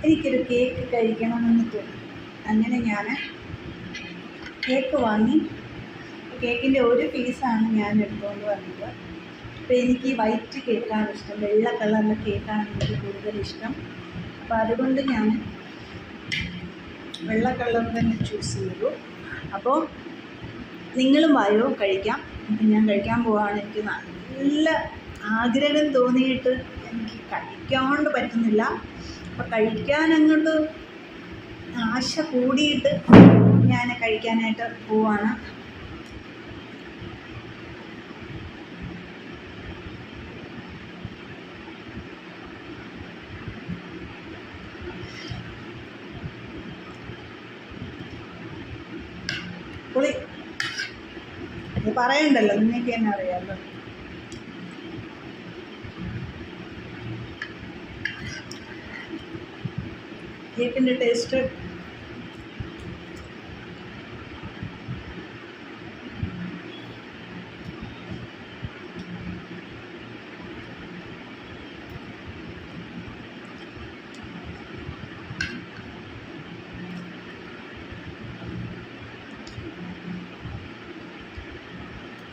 എനിക്കൊരു കേക്ക് കഴിക്കണമെന്ന് തോന്നി. അങ്ങനെ ഞാൻ കേക്ക് വാങ്ങി. കേക്കിൻ്റെ ഒരു പീസാണ് ഞാൻ എടുത്തുകൊണ്ട് വന്നത്. അപ്പോൾ എനിക്ക് ഈ വൈറ്റ് കേക്കാണ് ഇഷ്ടം, വെള്ള കളറിലെ കേക്കാണ് എനിക്ക് കൂടുതലിഷ്ടം. അപ്പോൾ അതുകൊണ്ട് ഞാൻ വെള്ള കളർ തന്നെ ചൂസ് ചെയ്തു. അപ്പോൾ നിങ്ങളും വായോ, കഴിക്കാം. ഞാൻ കഴിക്കാൻ പോവുകയാണ്. എനിക്ക് നല്ല ആഗ്രഹം തോന്നിയിട്ട് എനിക്ക് കഴിക്കാണ്ട് പറ്റുന്നില്ല. അപ്പോൾ കഴിക്കാൻ അങ്ങോട്ട് ആശ കൂടിയിട്ട് ഞാൻ കഴിക്കാനായിട്ട് പോവാണ്. പുളി അത് പറയണ്ടല്ലോ, നിങ്ങൾക്ക് തന്നെ അറിയാമല്ലോ. കേക്കിൻ്റെ ടേസ്റ്റ്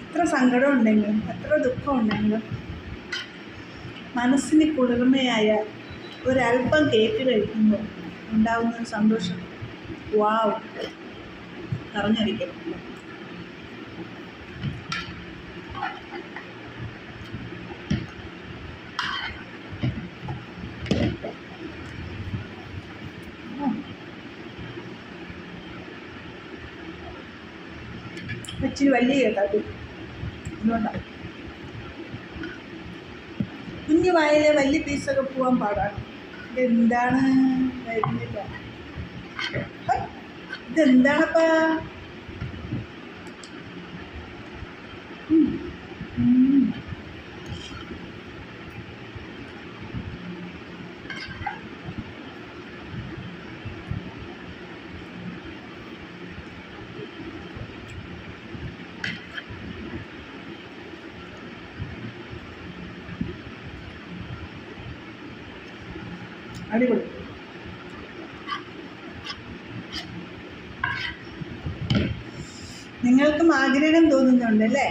എത്ര സങ്കടം ഉണ്ടെങ്കിലും എത്ര ദുഃഖം ഉണ്ടെങ്കിലും മനസ്സിന് കുളിർമയായ ഒരല്പം കേക്ക് കഴിക്കുമ്പോൾ ഉണ്ടാകുന്ന സന്തോഷം വാവ് പറഞ്ഞറിയിക്കും. ഇച്ചിരി വലിയ കേക്കാട്ടി അതുകൊണ്ടാണ്. കുഞ്ഞു വായിലെ വലിയ പീസൊക്കെ പോകാൻ പാടാണ്. ഇതെന്താണ് വരുന്നില്ല, ഇതെന്താണപ്പാ? അടിപൊളി. നിങ്ങൾക്കും ആഗ്രഹം തോന്നുന്നുണ്ടല്ലേ?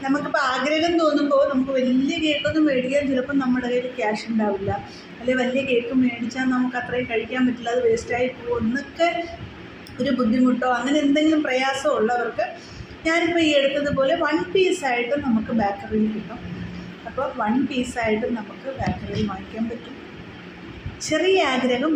നമുക്കിപ്പോൾ ആഗ്രഹം തോന്നുമ്പോൾ നമുക്ക് വലിയ കേക്കൊന്നും മേടിക്കാൻ ചിലപ്പോൾ നമ്മുടെ കയ്യിൽ ക്യാഷ് ഉണ്ടാവില്ല, അല്ലെങ്കിൽ വലിയ കേക്ക് മേടിച്ചാൽ നമുക്ക് അത്രയും കഴിക്കാൻ പറ്റില്ല, അത് വേസ്റ്റായി പോകും എന്നൊക്കെ ഒരു ബുദ്ധിമുട്ടോ അങ്ങനെ എന്തെങ്കിലും പ്രയാസം ഉള്ളവർക്ക് ഞാനിപ്പോൾ ഈ എടുത്തതുപോലെ 1 പീസായിട്ട് നമുക്ക് ബേക്കറിയിൽ കിട്ടും. അപ്പോൾ 1 പീസായിട്ട് നമുക്ക് ബേക്കറിയിൽ വാങ്ങിക്കാൻ പറ്റും. ചെറിയ ആഗ്രഹം